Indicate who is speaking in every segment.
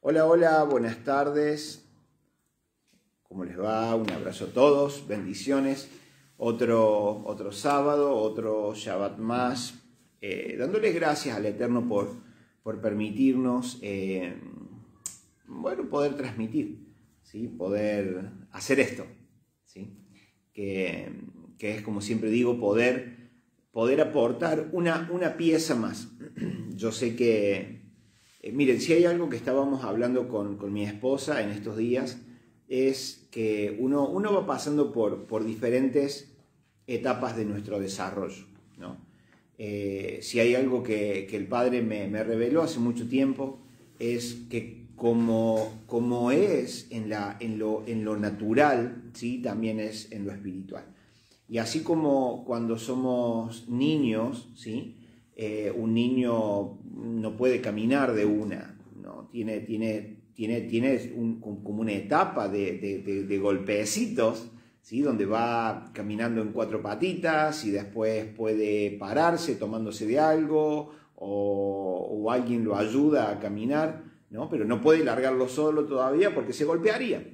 Speaker 1: Hola, hola, buenas tardes. ¿Cómo les va? Un abrazo a todos, bendiciones. Otro sábado, otro Shabbat más. Dándoles gracias al Eterno por permitirnos poder transmitir, ¿sí? Poder hacer esto, ¿sí? Que es, como siempre digo, poder aportar una pieza más. Yo sé que, miren, si hay algo que estábamos hablando con mi esposa en estos días, es que uno va pasando por diferentes etapas de nuestro desarrollo, ¿no? Si hay algo que el Padre me reveló hace mucho tiempo, es que como es en lo natural, ¿sí? También es en lo espiritual. Y así como cuando somos niños, ¿sí? Un niño no puede caminar de una, ¿no? Tiene como una etapa de golpecitos, ¿sí? Donde va caminando en cuatro patitas y después puede pararse tomándose de algo o alguien lo ayuda a caminar, ¿no? Pero no puede largarlo solo todavía porque se golpearía.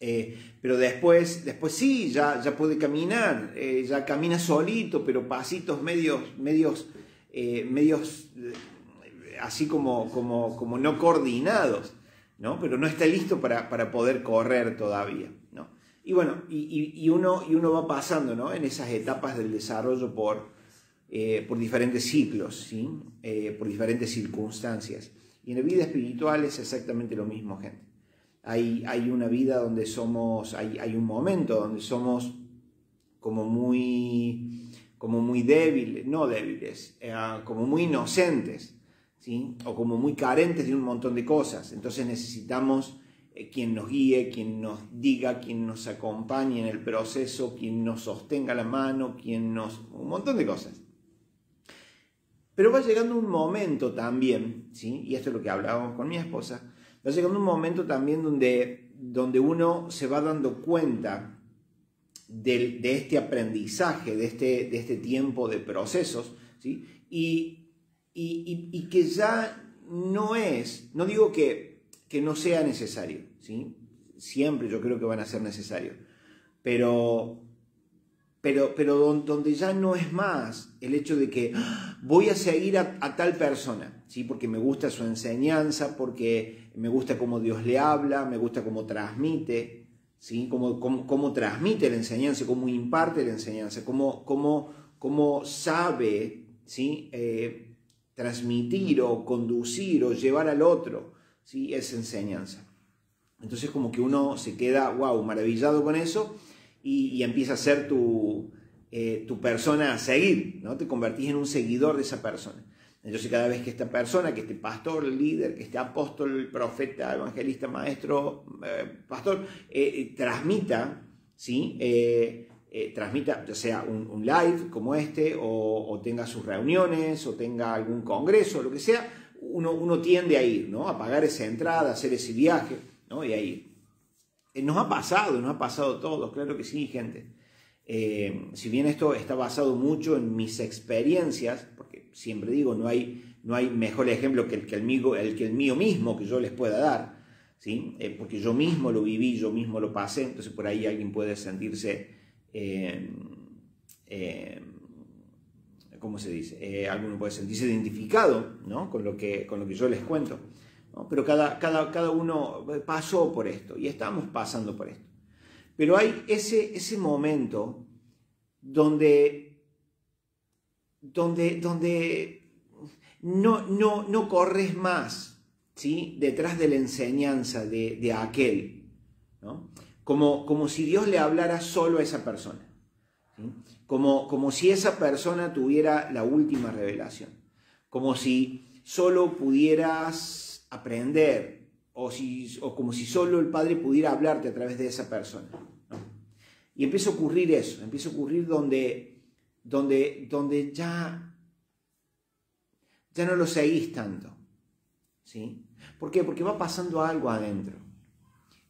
Speaker 1: Pero después sí, ya puede caminar, ya camina solito, pero pasitos medios así como no coordinados, ¿no? Pero no está listo para poder correr todavía, ¿no? Y bueno, y uno va pasando, ¿no? En esas etapas del desarrollo por diferentes ciclos, ¿sí? Por diferentes circunstancias. Y en la vida espiritual es exactamente lo mismo, gente. Hay una vida donde hay un momento donde somos como muy débiles, no débiles, como muy inocentes, ¿sí? O como muy carentes de un montón de cosas. Entonces necesitamos quien nos guíe, quien nos diga, quien nos acompañe en el proceso, quien nos sostenga la mano, un montón de cosas. Pero va llegando un momento también, ¿sí? Y esto es lo que hablábamos con mi esposa, va llegando un momento también donde uno se va dando cuenta de este aprendizaje, de este tiempo de procesos, ¿sí? Y que ya no digo que no sea necesario, ¿sí? Siempre yo creo que van a ser necesarios, pero donde ya no es más el hecho de que voy a seguir a tal persona, ¿sí? Porque me gusta su enseñanza, porque me gusta cómo Dios le habla, me gusta cómo transmite, ¿sí? Cómo transmite la enseñanza, cómo imparte la enseñanza, cómo sabe, ¿sí? Transmitir o conducir o llevar al otro, ¿sí? Esa enseñanza. Entonces como que uno se queda, wow, maravillado con eso. Y empieza a ser tu persona a seguir, ¿no? Te convertís en un seguidor de esa persona. Entonces cada vez que esta persona, que este pastor, líder, que este apóstol, profeta, evangelista, maestro, pastor, transmita, ¿sí? Transmita ya sea un live como este, o tenga sus reuniones, o tenga algún congreso, lo que sea, uno tiende a ir, ¿no? A pagar esa entrada, a hacer ese viaje, ¿no? Y a ir. Nos ha pasado a todos, claro que sí, gente. Si bien esto está basado mucho en mis experiencias, porque siempre digo, no hay mejor ejemplo que el mío mismo que yo les pueda dar, ¿sí? Porque yo mismo lo viví, yo mismo lo pasé, entonces por ahí alguien puede sentirse, ¿cómo se dice? Alguno puede sentirse identificado, ¿no? con lo que yo les cuento. ¿No? Pero cada uno pasó por esto y estamos pasando por esto. Pero hay ese momento donde no corres más, ¿sí? Detrás de la enseñanza de aquel, ¿no? Como si Dios le hablara solo a esa persona, ¿sí? Como si esa persona tuviera la última revelación, como si solo pudieras aprender o como si solo el Padre pudiera hablarte a través de esa persona, ¿no? Y empieza a ocurrir eso, empieza a ocurrir donde ya no lo seguís tanto, ¿sí? ¿Por qué? Porque va pasando algo adentro.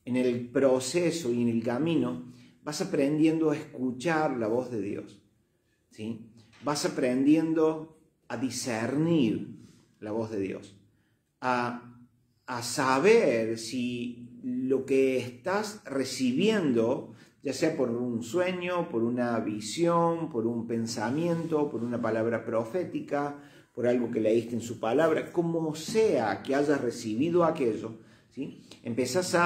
Speaker 1: En el proceso y en el camino vas aprendiendo a escuchar la voz de Dios, ¿sí? Vas aprendiendo a discernir la voz de Dios, a a saber si lo que estás recibiendo, ya sea por un sueño, por una visión, por un pensamiento, por una palabra profética, por algo que leíste en su palabra, como sea que hayas recibido aquello, ¿sí? Empezás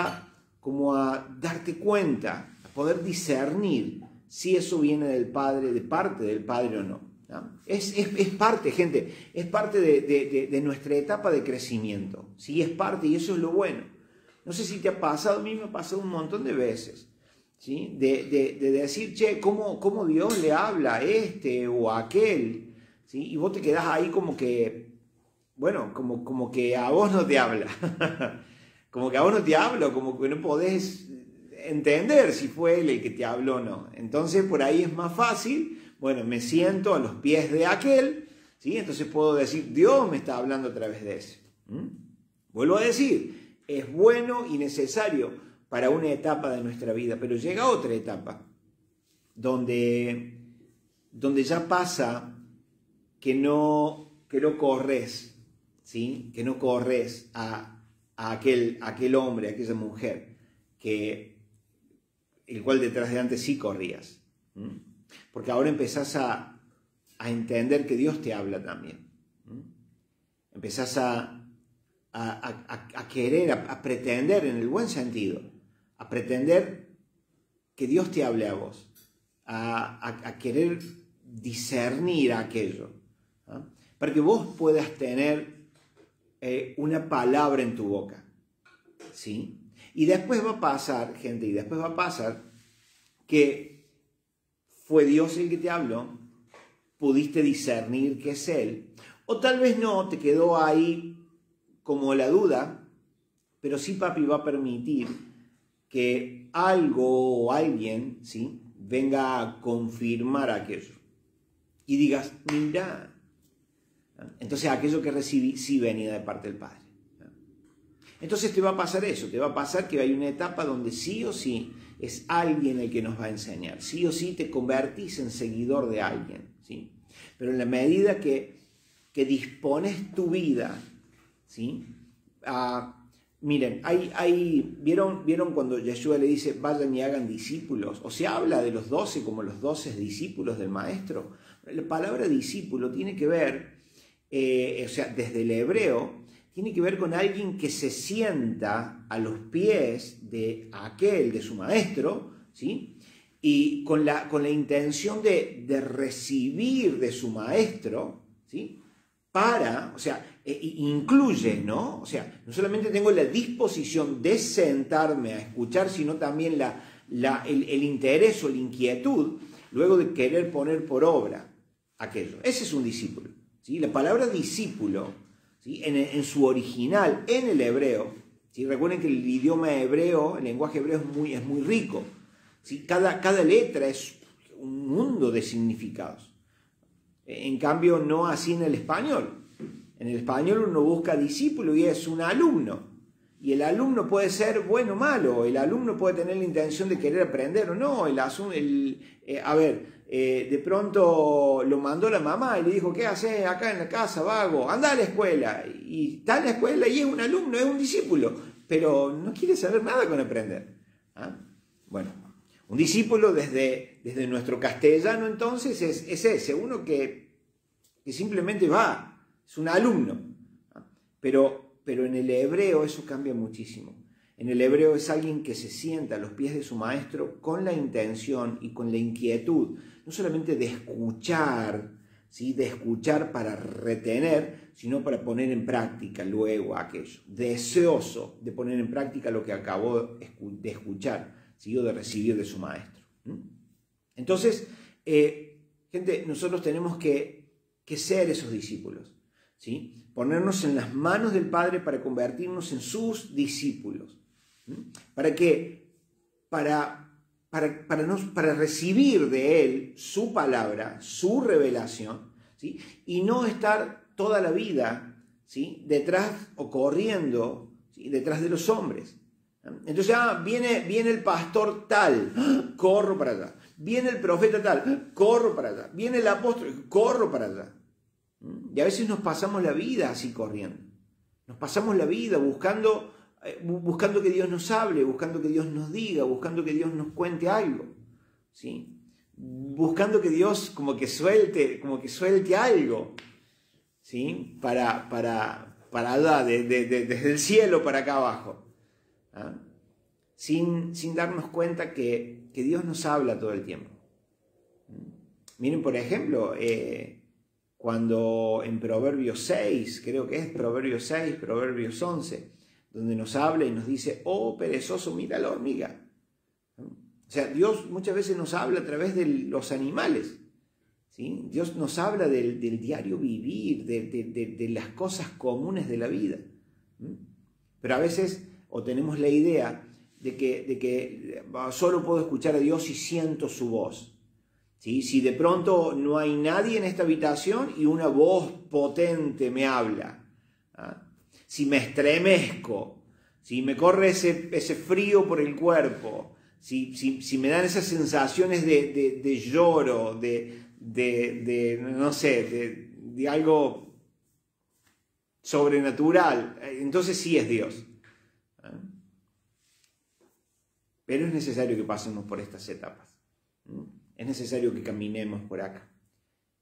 Speaker 1: como a darte cuenta, a poder discernir si eso viene del Padre, de parte del Padre o no. ¿No? Es parte, gente, es parte de nuestra etapa de crecimiento. Sí, es parte, y eso es lo bueno. No sé si te ha pasado, a mí me ha pasado un montón de veces, ¿sí? De decir, che, ¿cómo Dios le habla a este o a aquel? ¿Sí? Y vos te quedás ahí como que, bueno, como que a vos no te habla. Como que a vos no te habla, como que no podés entender si fue él el que te habló o no. Entonces por ahí es más fácil, bueno, me siento a los pies de aquel, ¿sí? Entonces puedo decir, Dios me está hablando a través de ese. Vuelvo a decir, es bueno y necesario para una etapa de nuestra vida, pero llega otra etapa donde ya pasa que no corres, ¿sí? Que no corres a aquel hombre, a aquella mujer, el cual detrás de antes sí corrías. Porque ahora empezás a entender que Dios te habla también. Empezás a querer, a pretender, en el buen sentido, a pretender que Dios te hable a vos, a querer discernir aquello, ¿no? Para que vos puedas tener una palabra en tu boca, ¿sí? Y después va a pasar, gente, que fue Dios el que te habló, pudiste discernir que es Él, o tal vez no, te quedó ahí como la duda, pero sí, papi, va a permitir que algo o alguien, ¿sí?, venga a confirmar aquello. Y digas, mira, entonces aquello que recibí sí venía de parte del Padre. Entonces te va a pasar eso, te va a pasar que hay una etapa donde sí o sí es alguien el que nos va a enseñar, sí o sí te convertís en seguidor de alguien, ¿sí? Pero en la medida que dispones tu vida, ¿sí? Miren, ¿vieron cuando Yeshua le dice, vayan y hagan discípulos? O se habla de los 12 como los 12 discípulos del Maestro. La palabra discípulo tiene que ver, o sea, desde el hebreo, tiene que ver con alguien que se sienta a los pies de aquel, de su maestro, ¿sí? Y con la intención de recibir de su maestro, ¿sí? O sea, incluye, ¿no? O sea, no solamente tengo la disposición de sentarme a escuchar, sino también el interés o la inquietud, luego de querer poner por obra aquello. Ese es un discípulo, ¿sí? La palabra discípulo, ¿sí?, en su original, en el hebreo, ¿sí? Recuerden que el idioma hebreo, el lenguaje hebreo es muy rico, ¿sí? Cada letra es un mundo de significados. En cambio, no así en el español. En el español uno busca discípulo y es un alumno. Y el alumno puede ser bueno o malo. El alumno puede tener la intención de querer aprender o no. De pronto lo mandó la mamá y le dijo, ¿qué haces acá en la casa, vago? Anda a la escuela. Y está en la escuela y es un alumno, es un discípulo. Pero no quiere saber nada con aprender. Bueno, un discípulo desde nuestro castellano entonces es ese, uno que simplemente va, es un alumno. Pero en el hebreo eso cambia muchísimo. En el hebreo es alguien que se sienta a los pies de su maestro con la intención y con la inquietud, no solamente de escuchar, ¿sí?, de escuchar para retener, sino para poner en práctica luego aquello. Deseoso de poner en práctica lo que acabó de escuchar, ¿sí?, o de recibir de su maestro. Entonces, gente, nosotros tenemos que ser esos discípulos, ¿sí? Ponernos en las manos del Padre para convertirnos en sus discípulos. ¿Para qué? Para recibir de Él su palabra, su revelación, ¿sí?, y no estar toda la vida, ¿sí?, detrás o corriendo, ¿sí?, detrás de los hombres. Entonces, viene el pastor tal, corro para allá. Viene el profeta tal, corro para allá. Viene el apóstol, corro para allá. Y a veces nos pasamos la vida así corriendo. Nos pasamos la vida buscando que Dios nos hable, buscando que Dios nos diga, buscando que Dios nos cuente algo, ¿sí? Buscando que Dios como que suelte algo, ¿sí? Para allá, desde el cielo para acá abajo, ¿ah? Sin darnos cuenta que Dios nos habla todo el tiempo. Miren, por ejemplo, cuando en Proverbios 6, creo que es Proverbios 6, Proverbios 11, donde nos habla y nos dice, oh perezoso, mira la hormiga. O sea, Dios muchas veces nos habla a través de los animales, ¿sí? Dios nos habla del diario vivir, de las cosas comunes de la vida. Pero a veces o tenemos la idea de que solo puedo escuchar a Dios si siento su voz, ¿sí? Si de pronto no hay nadie en esta habitación y una voz potente me habla, ¿ah? Si me estremezco, si me corre ese frío por el cuerpo, si me dan esas sensaciones de lloro, no sé, de algo sobrenatural, entonces sí es Dios. Pero es necesario que pasemos por estas etapas. Es necesario que caminemos por acá.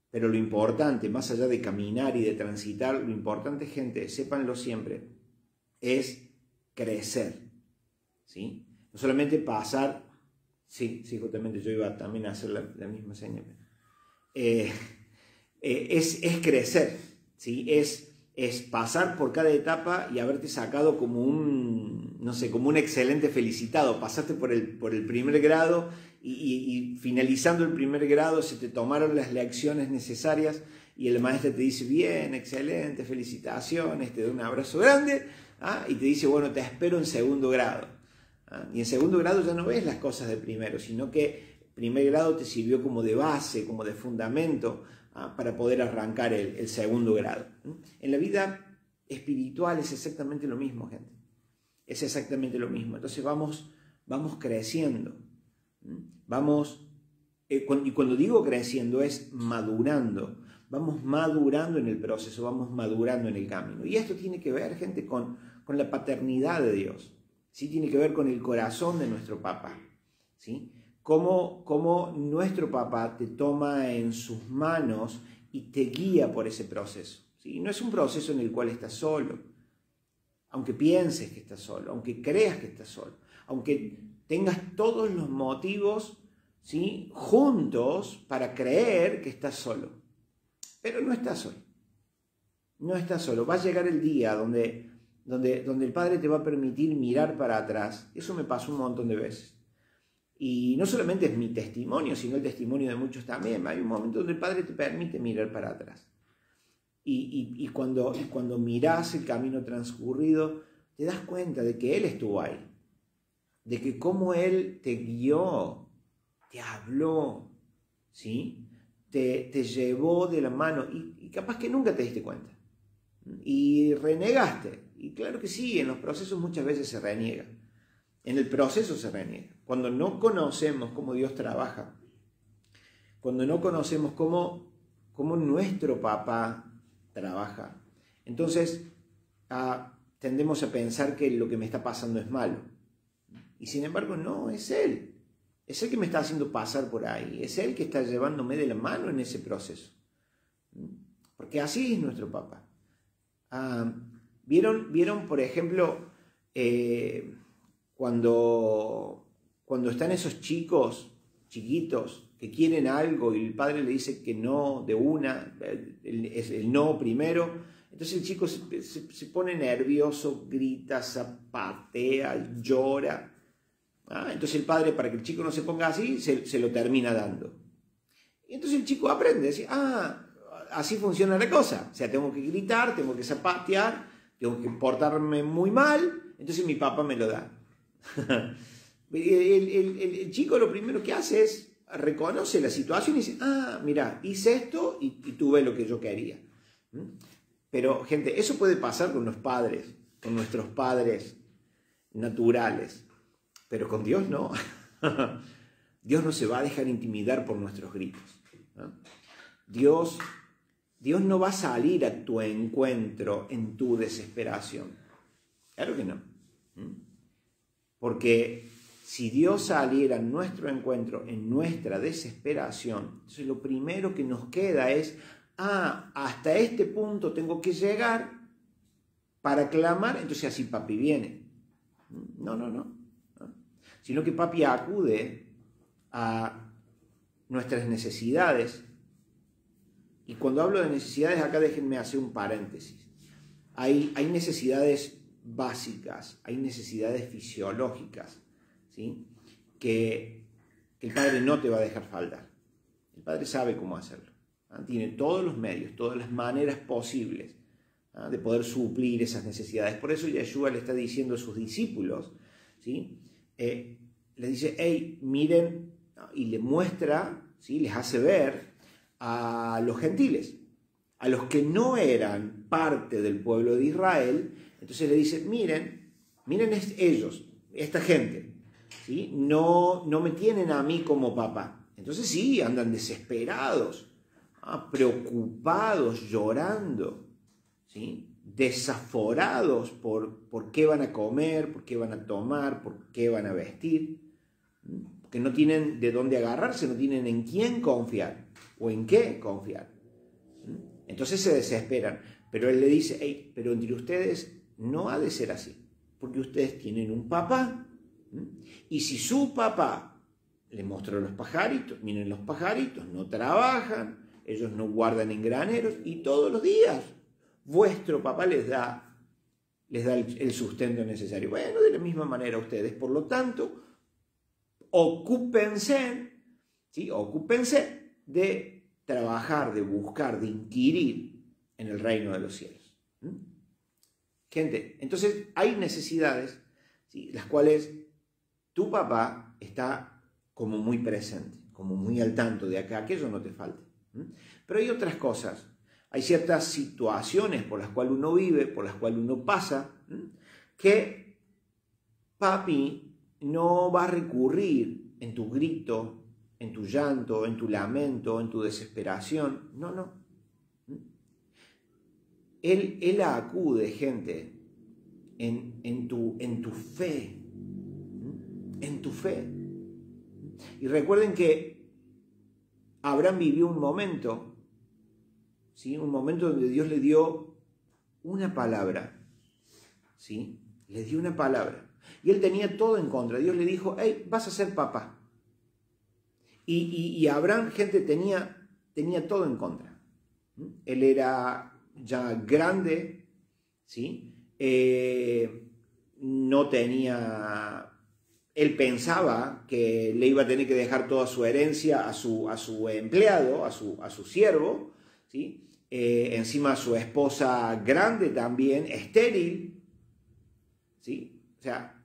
Speaker 1: Pero lo importante, más allá de caminar y de transitar, lo importante, gente, sépanlo siempre, es crecer, ¿sí? No solamente pasar, sí, justamente yo iba también a hacer la misma señal. Es crecer, ¿sí? Es pasar por cada etapa y haberte sacado como un excelente felicitado. Pasaste por el primer grado y finalizando el primer grado se te tomaron las lecciones necesarias y el maestro te dice, bien, excelente, felicitaciones, te da un abrazo grande, ¿ah? Y te dice, bueno, te espero en segundo grado. ¿Ah? Y en segundo grado ya no ves las cosas de primero, sino que primer grado te sirvió como de base, como de fundamento, ¿ah? Para poder arrancar el segundo grado. En la vida espiritual es exactamente lo mismo, gente. Es exactamente lo mismo. Entonces vamos creciendo. Y cuando digo creciendo es madurando. Vamos madurando en el proceso, vamos madurando en el camino. Y esto tiene que ver, gente, con la paternidad de Dios. ¿Sí? Tiene que ver con el corazón de nuestro papá. ¿Sí? Cómo nuestro papá te toma en sus manos y te guía por ese proceso. ¿Sí? No es un proceso en el cual estás solo, aunque pienses que estás solo, aunque creas que estás solo, aunque tengas todos los motivos, ¿sí?, juntos para creer que estás solo. Pero no estás solo. No estás solo. Va a llegar el día donde el Padre te va a permitir mirar para atrás. Eso me pasó un montón de veces. Y no solamente es mi testimonio, sino el testimonio de muchos también. Hay un momento donde el Padre te permite mirar para atrás. Y cuando mirás el camino transcurrido, te das cuenta de que Él estuvo ahí. De que cómo Él te guió, te habló, ¿sí? Te llevó de la mano y capaz que nunca te diste cuenta. Y renegaste. Y claro que sí, en los procesos muchas veces se reniega. En el proceso se reniega. Cuando no conocemos cómo Dios trabaja, cuando no conocemos cómo nuestro papá trabaja, entonces tendemos a pensar que lo que me está pasando es malo. Y sin embargo no, es Él. Es Él que me está haciendo pasar por ahí. Es Él que está llevándome de la mano en ese proceso. Porque así es nuestro papá. ¿Vieron, por ejemplo, cuando están esos chicos chiquitos que quieren algo y el padre le dice que no de una, el no primero? Entonces el chico se pone nervioso, grita, zapatea, llora. Entonces el padre, para que el chico no se ponga así, se lo termina dando. Y entonces el chico aprende, dice, así funciona la cosa. O sea, tengo que gritar, tengo que zapatear, tengo que portarme muy mal, entonces mi papá me lo da. El chico lo primero que hace es reconoce la situación y dice, mira, hice esto y tuve lo que yo quería. Pero, gente, eso puede pasar con los padres, con nuestros padres naturales. Pero con Dios no. Dios no se va a dejar intimidar por nuestros gritos, ¿no? Dios Dios no va a salir a tu encuentro en tu desesperación. Claro que no. Porque si Dios saliera a nuestro encuentro en nuestra desesperación, entonces lo primero que nos queda es, hasta este punto tengo que llegar para clamar, entonces así papi viene. No. Sino que papi acude a nuestras necesidades. Y cuando hablo de necesidades, acá déjenme hacer un paréntesis. Hay necesidades básicas, hay necesidades fisiológicas, ¿sí? que el Padre no te va a dejar faltar. El Padre sabe cómo hacerlo. Tiene todos los medios, todas las maneras posibles de poder suplir esas necesidades. Por eso Yeshua le está diciendo a sus discípulos, ¿sí? Les dice, hey, miren, y le muestra, ¿sí? Les hace ver a los gentiles, a los que no eran parte del pueblo de Israel. Entonces le dice, miren ellos, esta gente, ¿sí? No me tienen a mí como papá. Entonces sí, andan desesperados, preocupados, llorando, ¿sí? Desaforados por qué van a comer, por qué van a tomar, por qué van a vestir, porque no tienen de dónde agarrarse, no tienen en quién confiar o en qué confiar. Entonces se desesperan, pero él le dice, hey, pero entre ustedes no ha de ser así, porque ustedes tienen un papá, y si su papá le mostró los pajaritos, miren los pajaritos, no trabajan, ellos no guardan en graneros, y todos los días vuestro papá les da el sustento necesario. Bueno, de la misma manera ustedes, por lo tanto, ocúpense, ¿sí? Ocúpense de trabajar, de buscar, de inquirir en el reino de los cielos. Gente, entonces hay necesidades, ¿sí? Las cuales tu papá está como muy presente, como muy al tanto de acá, que eso no te falte. Pero hay otras cosas, hay ciertas situaciones por las cuales uno vive, por las cuales uno pasa, que papi no va a recurrir en tu grito, en tu llanto, en tu lamento, en tu desesperación. No. Él acude, gente, en tu fe. En tu fe. Y recuerden que Abraham vivió un momento, ¿sí? Un momento donde Dios le dio una palabra, ¿sí? Le dio una palabra. Y él tenía todo en contra. Dios le dijo, hey, vas a ser papá. Y Abraham, gente, tenía todo en contra. Él era ya grande, ¿sí? No tenía... Él pensaba que le iba a tener que dejar toda su herencia a su empleado, a su siervo, ¿sí? Encima su esposa grande también, estéril, ¿sí? O sea,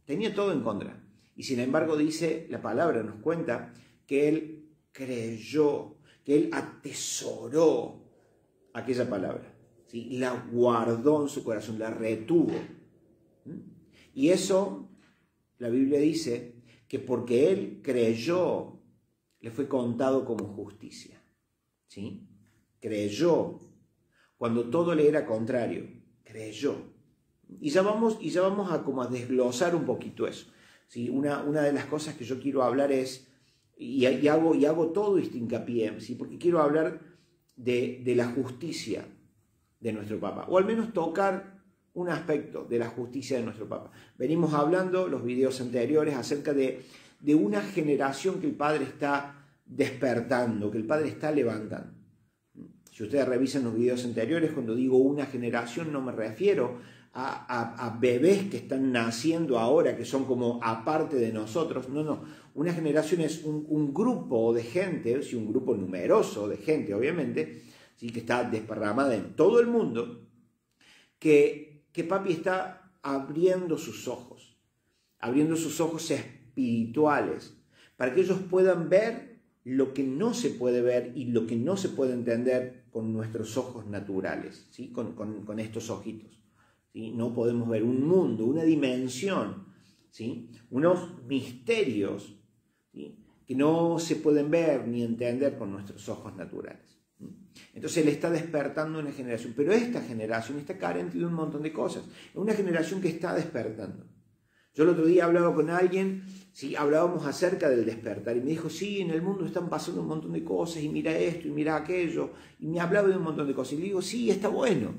Speaker 1: tenía todo en contra. Y sin embargo dice, la palabra nos cuenta que él creyó, que él atesoró aquella palabra, ¿sí? La guardó en su corazón, la retuvo. Y eso... La Biblia dice que porque él creyó, le fue contado como justicia. ¿Sí? Creyó. Cuando todo le era contrario, creyó. Y ya vamos a desglosar un poquito eso. ¿Sí? Una de las cosas que yo quiero hablar es, y hago todo este hincapié, ¿sí? Porque quiero hablar de la justicia de nuestro Papa, o al menos tocar un aspecto de la justicia de nuestro Papa. Venimos hablando los videos anteriores acerca de una generación que el Padre está despertando, que el Padre está levantando. Si ustedes revisan los videos anteriores, cuando digo una generación no me refiero a bebés que están naciendo ahora, que son como aparte de nosotros. No. Una generación es un grupo de gente, sí, un grupo numeroso de gente, obviamente, sí, que está desparramada en todo el mundo, que papi está abriendo sus ojos espirituales, para que ellos puedan ver lo que no se puede ver y lo que no se puede entender con nuestros ojos naturales, ¿sí? Con estos ojitos, ¿sí? No podemos ver un mundo, una dimensión, ¿sí? Unos misterios, ¿sí? Que no se pueden ver ni entender con nuestros ojos naturales. Entonces él está despertando una generación, pero esta generación está carente de un montón de cosas. Es una generación que está despertando. Yo el otro día hablaba con alguien, ¿sí? Hablábamos acerca del despertar y me dijo, sí, en el mundo están pasando un montón de cosas y mira esto y mira aquello, y me hablaba de un montón de cosas. Y le digo, sí, está bueno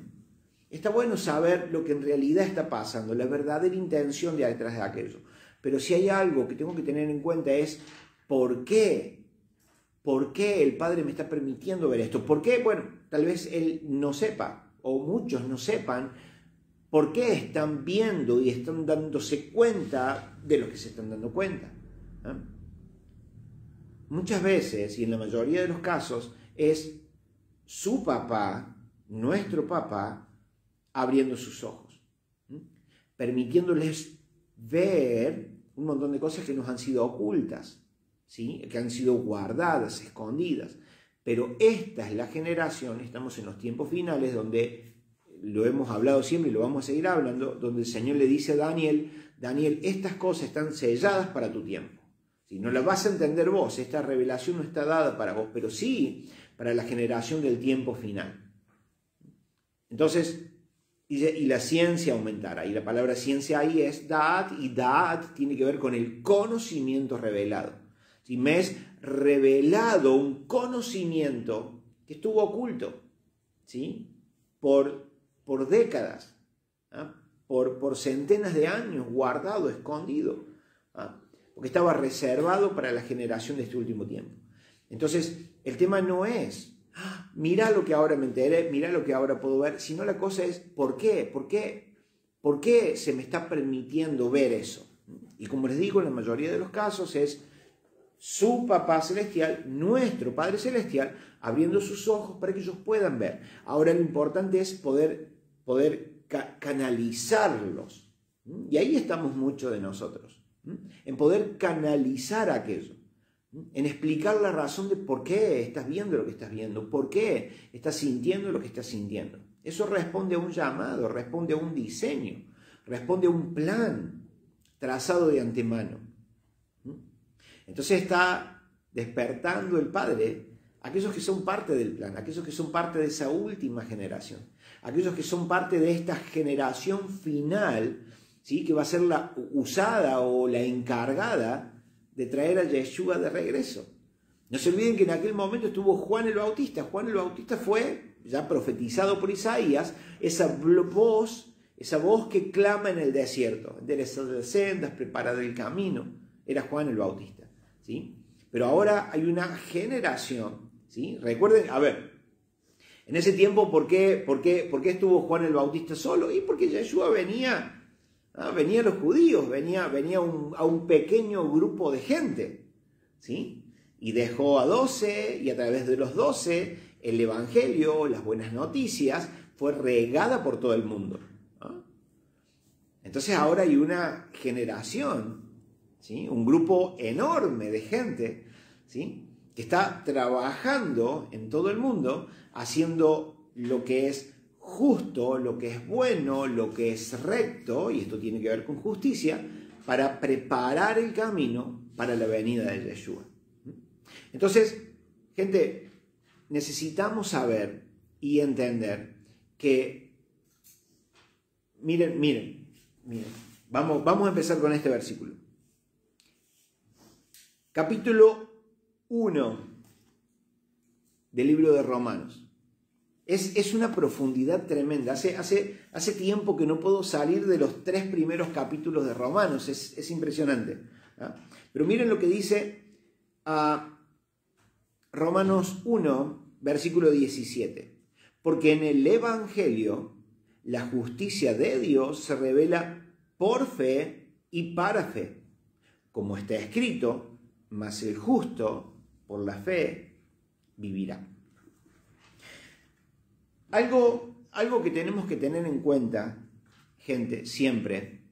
Speaker 1: saber lo que en realidad está pasando, la verdadera intención de detrás de aquello. Pero si hay algo que tengo que tener en cuenta es, ¿por qué? ¿Por qué el Padre me está permitiendo ver esto? ¿Por qué? Bueno, tal vez él no sepa, o muchos no sepan, por qué están viendo y están dándose cuenta de lo que se están dando cuenta. ¿Ah? Muchas veces, y en la mayoría de los casos, es su papá, nuestro papá, abriendo sus ojos, permitiéndoles ver un montón de cosas que nos han sido ocultas, ¿sí? Que han sido guardadas, escondidas. Pero esta es la generación, estamos en los tiempos finales donde, lo hemos hablado siempre y lo vamos a seguir hablando, donde el Señor le dice a Daniel, Daniel, estas cosas están selladas para tu tiempo. ¿Sí? No las vas a entender vos, esta revelación no está dada para vos, pero sí para la generación del tiempo final. Entonces, y la ciencia aumentará, y la palabra ciencia ahí es Da'at, y Da'at tiene que ver con el conocimiento revelado. ¿Sí? Me es revelado un conocimiento que estuvo oculto, ¿sí? Por décadas, ¿ah? por centenas de años, guardado, escondido, ¿ah? Porque estaba reservado para la generación de este último tiempo. Entonces, el tema no es, mira lo que ahora me enteré, mira lo que ahora puedo ver, sino la cosa es, ¿por qué? ¿Por qué se me está permitiendo ver eso? Y como les digo, en la mayoría de los casos es su Papá Celestial, nuestro Padre Celestial, abriendo sus ojos para que ellos puedan ver. Ahora lo importante es poder canalizarlos. Y ahí estamos muchos de nosotros. En poder canalizar aquello. En explicar la razón de por qué estás viendo lo que estás viendo. Por qué estás sintiendo lo que estás sintiendo. Eso responde a un llamado, responde a un diseño, responde a un plan trazado de antemano. Entonces está despertando el Padre a aquellos que son parte del plan, a aquellos que son parte de esa última generación, a aquellos que son parte de esta generación final, ¿sí? Que va a ser la usada o la encargada de traer a Yeshua de regreso. No se olviden que en aquel momento estuvo Juan el Bautista. Juan el Bautista fue, ya profetizado por Isaías, esa voz que clama en el desierto, enderezad las sendas, preparad el camino. Era Juan el Bautista. ¿Sí? Pero ahora hay una generación, ¿sí? Recuerden, a ver, en ese tiempo, ¿por qué estuvo Juan el Bautista solo? Y porque Yeshua venía a los judíos, venía a un pequeño grupo de gente, ¿sí? Y dejó a 12, y a través de los 12, el Evangelio, las buenas noticias, fue regada por todo el mundo, ¿no? Entonces ahora hay una generación, ¿sí? Un grupo enorme de gente, ¿sí? Que está trabajando en todo el mundo, haciendo lo que es justo, lo que es bueno, lo que es recto, y esto tiene que ver con justicia, para preparar el camino para la venida de Yeshua. Entonces, gente, necesitamos saber y entender que, miren, vamos a empezar con este versículo. Capítulo 1 del libro de Romanos. Es una profundidad tremenda. Hace tiempo que no puedo salir de los 3 primeros capítulos de Romanos. Es impresionante, ¿ah? Pero miren lo que dice Romanos 1, versículo 17. Porque en el Evangelio la justicia de Dios se revela por fe y para fe. Como está escrito, mas el justo por la fe vivirá. Algo que tenemos que tener en cuenta, gente, siempre,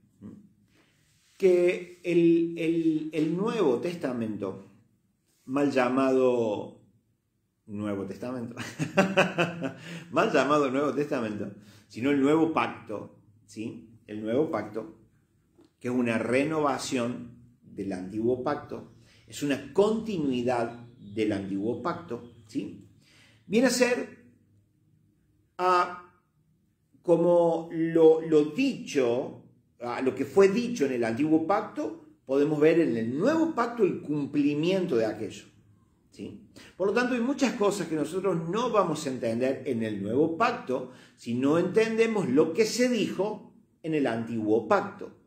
Speaker 1: que el Nuevo Testamento, mal llamado Nuevo Testamento, mal llamado Nuevo Testamento, sino el Nuevo Pacto, ¿sí? El Nuevo Pacto, que es una renovación del Antiguo Pacto, es una continuidad del Antiguo Pacto, ¿sí? Viene a ser como lo dicho, lo que fue dicho en el antiguo pacto, podemos ver en el nuevo pacto el cumplimiento de aquello. ¿Sí? Por lo tanto, hay muchas cosas que nosotros no vamos a entender en el nuevo pacto si no entendemos lo que se dijo en el antiguo pacto.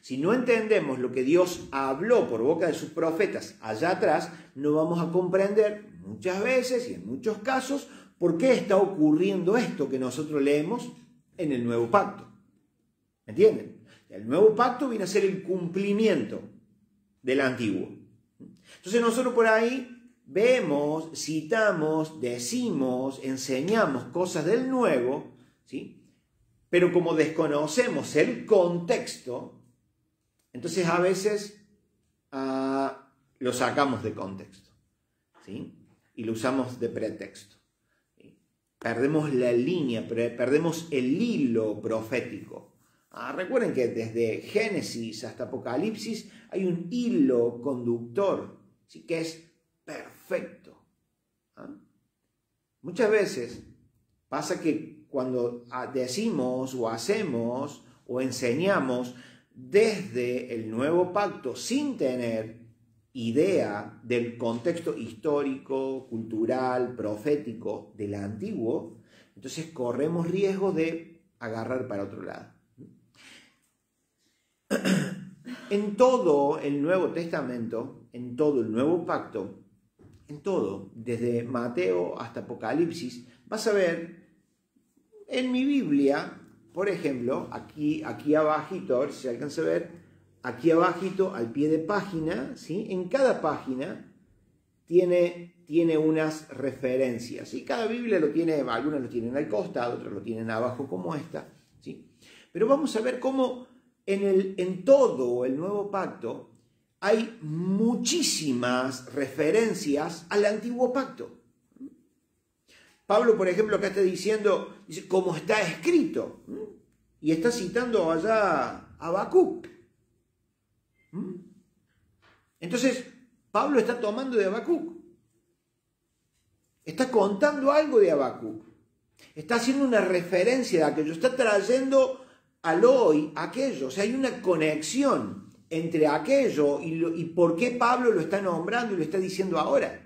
Speaker 1: Si no entendemos lo que Dios habló por boca de sus profetas allá atrás, no vamos a comprender muchas veces y en muchos casos por qué está ocurriendo esto que nosotros leemos en el nuevo pacto. ¿Me entienden? El nuevo pacto viene a ser el cumplimiento del antiguo. Entonces nosotros por ahí vemos, citamos, decimos, enseñamos cosas del nuevo, ¿sí? Pero como desconocemos el contexto, entonces a veces lo sacamos de contexto, ¿sí? Y lo usamos de pretexto. ¿Sí? Perdemos la línea, perdemos el hilo profético. Recuerden que desde Génesis hasta Apocalipsis hay un hilo conductor, ¿sí? Que es perfecto. Muchas veces pasa que cuando decimos o hacemos o enseñamos desde el nuevo pacto sin tener idea del contexto histórico, cultural, profético del antiguo, entonces corremos riesgo de agarrar para otro lado. En todo el Nuevo Testamento, en todo el Nuevo Pacto, en todo, desde Mateo hasta Apocalipsis, vas a ver en mi Biblia, por ejemplo, aquí abajito, a ver si se alcanza a ver, aquí abajito al pie de página, ¿sí? En cada página tiene unas referencias, ¿sí? Cada Biblia lo tiene, algunas lo tienen al costado, otras lo tienen abajo como esta, ¿sí? Pero vamos a ver cómo en todo el Nuevo Pacto hay muchísimas referencias al Antiguo Pacto. Pablo, por ejemplo, acá está diciendo, dice, como está escrito, y está citando allá a Habacuc. Entonces, Pablo está tomando de Habacuc. Está contando algo de Habacuc. Está haciendo una referencia de aquello, está trayendo al hoy aquello. O sea, hay una conexión entre aquello y por qué Pablo lo está nombrando y lo está diciendo ahora.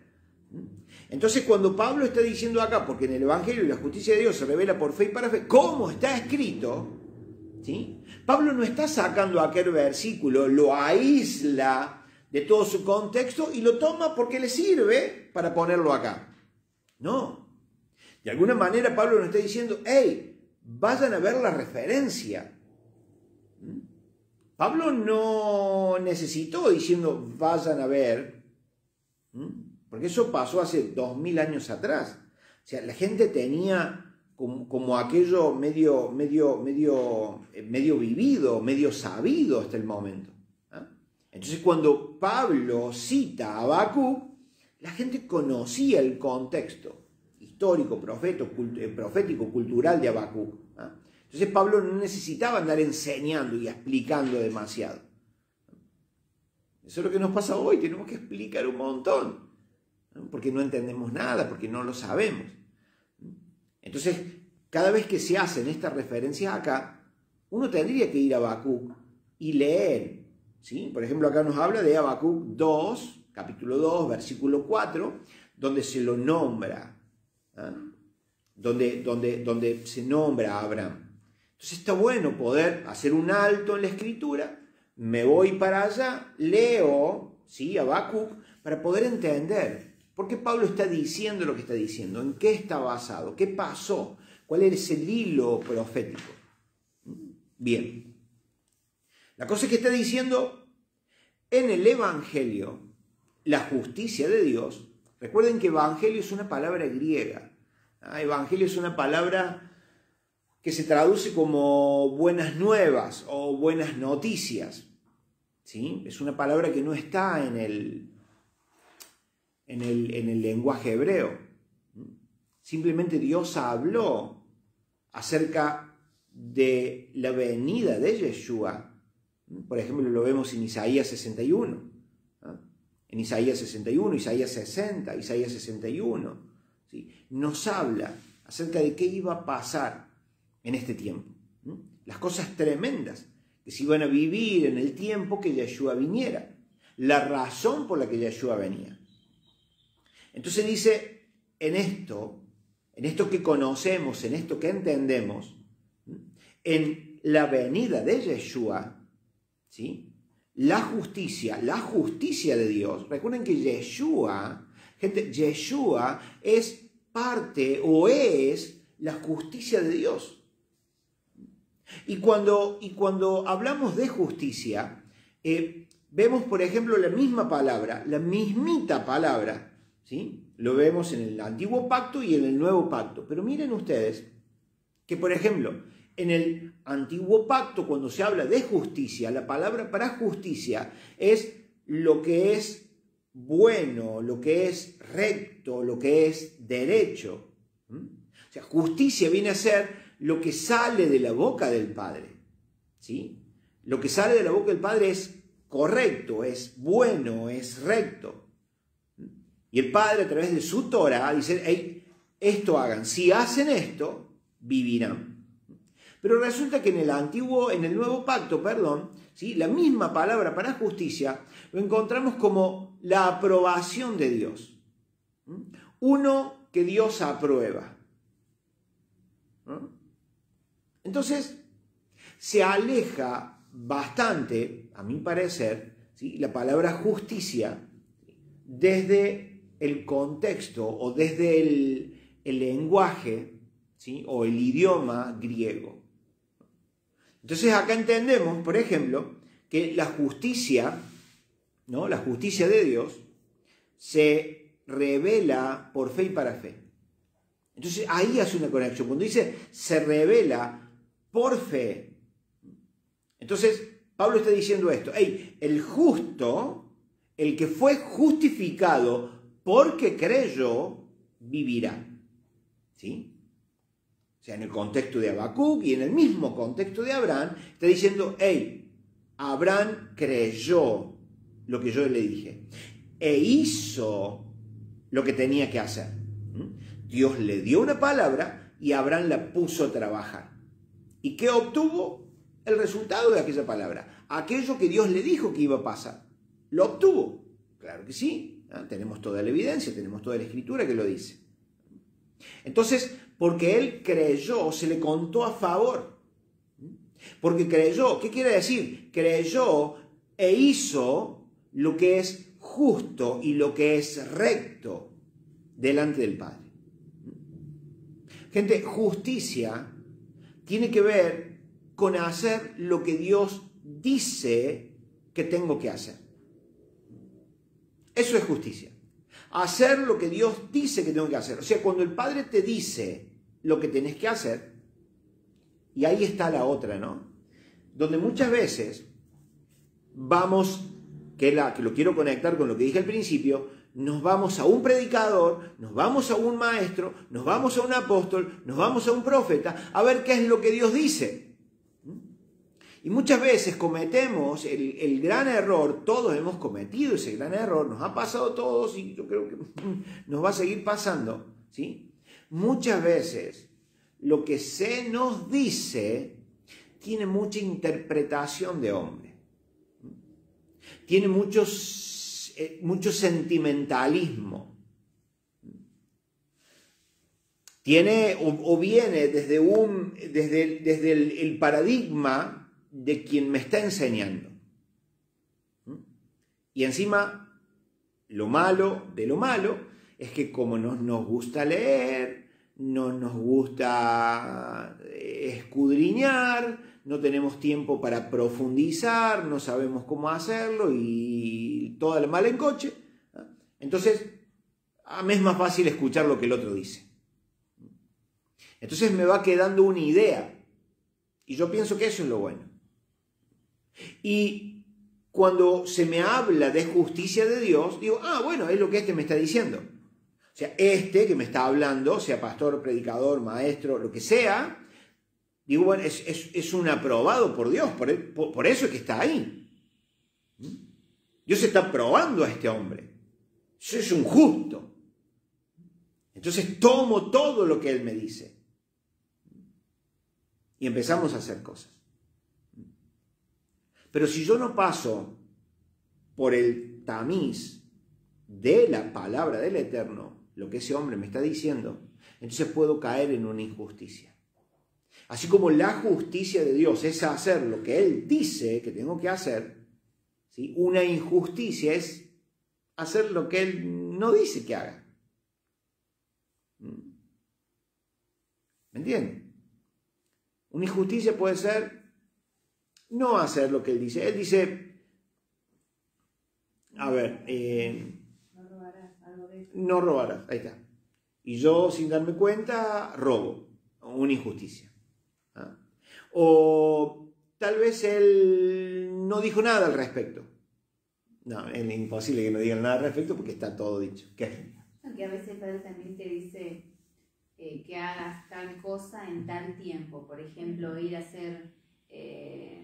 Speaker 1: Entonces, cuando Pablo está diciendo acá, porque en el Evangelio la justicia de Dios se revela por fe y para fe, como está escrito, ¿sí? Pablo no está sacando aquel versículo, lo aísla de todo su contexto y lo toma porque le sirve para ponerlo acá. No. De alguna manera Pablo nos está diciendo, hey, vayan a ver la referencia. Pablo no necesitó diciendo, vayan a ver, porque eso pasó hace 2000 años atrás. O sea, la gente tenía como aquello medio vivido, medio sabido hasta el momento. Entonces, cuando Pablo cita a Habacuc, la gente conocía el contexto histórico, profético, cultural de Habacuc. Entonces, Pablo no necesitaba andar enseñando y explicando demasiado. Eso es lo que nos pasa hoy, tenemos que explicar un montón, ¿no? Porque no entendemos nada, porque no lo sabemos. Entonces, cada vez que se hacen estas referencias acá, uno tendría que ir a Habacuc y leer, ¿sí? Por ejemplo, acá nos habla de Habacuc 2, capítulo 2, versículo 4, donde se lo nombra, donde se nombra a Abraham. Entonces está bueno poder hacer un alto en la escritura, me voy para allá, leo, ¿sí? Habacuc, para poder entender por qué Pablo está diciendo lo que está diciendo, en qué está basado, qué pasó, cuál es el hilo profético. Bien, la cosa es que está diciendo en el Evangelio, la justicia de Dios. Recuerden que Evangelio es una palabra griega. Evangelio es una palabra que se traduce como buenas nuevas o buenas noticias. ¿Sí? Es una palabra que no está en el lenguaje hebreo. Simplemente Dios habló acerca de la venida de Yeshua. Por ejemplo, lo vemos en Isaías 61. En Isaías 61, Isaías 60, Isaías 61. ¿Sí? Nos habla acerca de qué iba a pasar en este tiempo. Las cosas tremendas que se iban a vivir en el tiempo que Yeshua viniera. La razón por la que Yeshua venía. Entonces dice, en esto que conocemos, en esto que entendemos, en la venida de Yeshua, ¿sí? La justicia de Dios. Recuerden que Yeshua es parte o es la justicia de Dios. Y cuando hablamos de justicia, vemos, por ejemplo, la misma palabra, la mismita palabra, ¿sí? Lo vemos en el Antiguo Pacto y en el Nuevo Pacto. Pero miren ustedes que, por ejemplo, en el Antiguo Pacto, cuando se habla de justicia, la palabra para justicia es lo que es bueno, lo que es recto, lo que es derecho. O sea, justicia viene a ser lo que sale de la boca del Padre, ¿sí? Lo que sale de la boca del Padre es correcto, es bueno, es recto. Y el Padre, a través de su Torah, dice, hey, esto hagan. Si hacen esto, vivirán. Pero resulta que en el Nuevo Pacto, ¿sí? La misma palabra para justicia lo encontramos como la aprobación de Dios. Uno que Dios aprueba. Entonces, se aleja bastante, a mi parecer, ¿sí? La palabra justicia desde el contexto o desde el lenguaje, ¿sí? O el idioma griego. Entonces acá entendemos, por ejemplo, que la justicia, ¿no? La justicia de Dios se revela por fe y para fe. Entonces ahí hace una conexión. Cuando dice se revela por fe, entonces Pablo está diciendo esto. Hey, el justo, el que fue justificado porque creyó, vivirá. ¿Sí? O sea, en el contexto de Habacuc y en el mismo contexto de Abraham, está diciendo, hey, Abraham creyó lo que yo le dije e hizo lo que tenía que hacer. Dios le dio una palabra y Abraham la puso a trabajar. ¿Y qué obtuvo? El resultado de aquella palabra. Aquello que Dios le dijo que iba a pasar. ¿Lo obtuvo? Claro que sí. Tenemos toda la evidencia, tenemos toda la escritura que lo dice. Entonces, porque él creyó, se le contó a favor. Porque creyó, ¿qué quiere decir? Creyó e hizo lo que es justo y lo que es recto delante del Padre. Gente, justicia tiene que ver con hacer lo que Dios dice que tengo que hacer. Eso es justicia. Hacer lo que Dios dice que tengo que hacer. O sea, cuando el Padre te dice lo que tenés que hacer, y ahí está la otra, ¿no? Donde muchas veces vamos, que lo quiero conectar con lo que dije al principio, nos vamos a un predicador, nos vamos a un maestro, nos vamos a un apóstol, nos vamos a un profeta, a ver qué es lo que Dios dice. Y muchas veces cometemos el gran error, todos hemos cometido ese gran error, nos ha pasado a todos y yo creo que nos va a seguir pasando, ¿sí? Muchas veces lo que se nos dice tiene mucha interpretación de hombre, tiene mucho sentimentalismo, tiene o viene desde el paradigma de quien me está enseñando. Y encima, lo malo de lo malo es que como no nos gusta leer, no nos gusta escudriñar, no tenemos tiempo para profundizar, no sabemos cómo hacerlo y toda la mala en coche, entonces a mí es más fácil escuchar lo que el otro dice. Entonces me va quedando una idea y yo pienso que eso es lo bueno. Y cuando se me habla de justicia de Dios, digo, bueno, es lo que este me está diciendo. O sea, este que me está hablando, sea pastor, predicador, maestro, lo que sea, digo, bueno, es un aprobado por Dios, por eso es que está ahí. Dios está probando a este hombre. Eso es un justo. Entonces tomo todo lo que Él me dice y empezamos a hacer cosas. Pero si yo no paso por el tamiz de la palabra del Eterno, lo que ese hombre me está diciendo, entonces puedo caer en una injusticia. Así como la justicia de Dios es hacer lo que Él dice que tengo que hacer, ¿sí? Una injusticia es hacer lo que Él no dice que haga. ¿Me entienden? Una injusticia puede ser no hacer lo que Él dice. Él dice, a ver, no robarás, ahí está. Y yo, sin darme cuenta, robo. Una injusticia. ¿Ah? O tal vez Él no dijo nada al respecto. No, es imposible que no digan nada al respecto porque está todo dicho. ¿Qué?
Speaker 2: Que a veces el Padre también te dice que hagas tal cosa en tal tiempo. Por ejemplo, ir a hacer,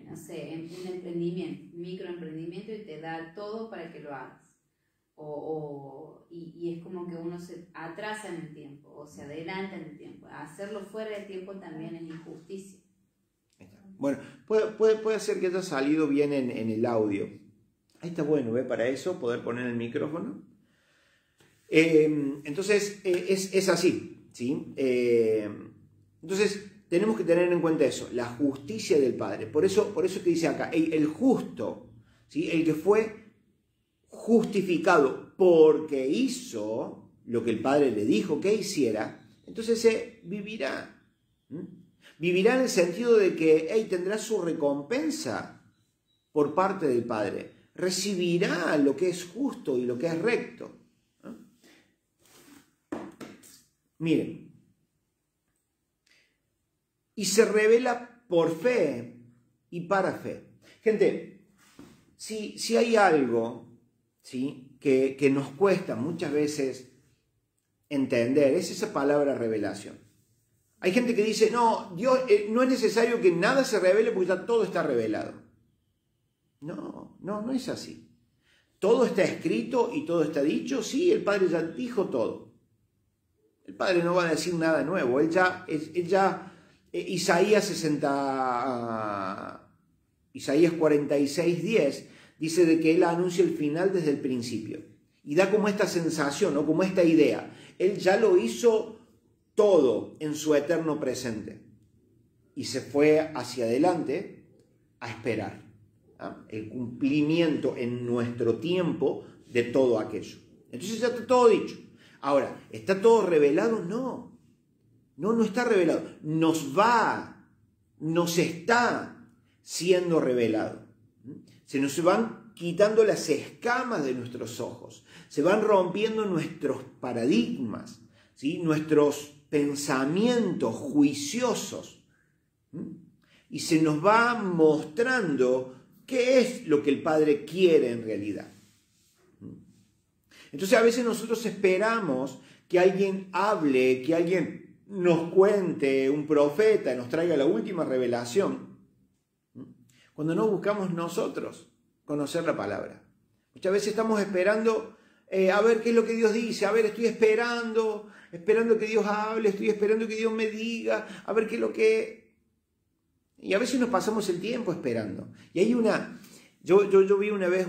Speaker 2: no sé, un emprendimiento, un microemprendimiento, y te da todo para que lo hagas. Y es como que uno se atrasa en el tiempo o se adelanta en el tiempo. Hacerlo fuera de tiempo también es injusticia.
Speaker 1: Bueno, puede ser que haya salido bien en el audio. Ahí está bueno, ¿ve? Para eso, poder poner el micrófono. Entonces, es así, ¿sí? Entonces, tenemos que tener en cuenta eso, la justicia del Padre. Por eso que dice acá, el justo, ¿sí? El que fue justificado porque hizo lo que el Padre le dijo que hiciera, entonces vivirá. Vivirá en el sentido de que tendrá su recompensa por parte del Padre. Recibirá lo que es justo y lo que es recto. Miren. Y se revela por fe y para fe. Gente, si hay algo, ¿sí?, que nos cuesta muchas veces entender, es esa palabra revelación. Hay gente que dice, no, Dios, no es necesario que nada se revele porque ya todo está revelado. No es así. Todo está escrito y todo está dicho. Sí, el Padre ya dijo todo. El Padre no va a decir nada nuevo. Isaías 46:10 dice de que Él anuncia el final desde el principio. Y da como esta sensación, ¿no?, como esta idea. Él ya lo hizo todo en su eterno presente. Y se fue hacia adelante a esperar el cumplimiento en nuestro tiempo de todo aquello. Entonces ya está todo dicho. Ahora, ¿está todo revelado? No está revelado. Nos está siendo revelado. Se nos van quitando las escamas de nuestros ojos. Se van rompiendo nuestros paradigmas, ¿sí?, nuestros pensamientos juiciosos. Y se nos va mostrando qué es lo que el Padre quiere en realidad. Entonces a veces nosotros esperamos que alguien hable, que alguien nos cuente, un profeta, nos traiga la última revelación, cuando no buscamos nosotros conocer la palabra. Muchas veces estamos esperando a ver qué es lo que Dios dice, a ver, estoy esperando que Dios hable, estoy esperando que Dios me diga, a ver qué es lo que... Y a veces nos pasamos el tiempo esperando. Y hay yo vi una vez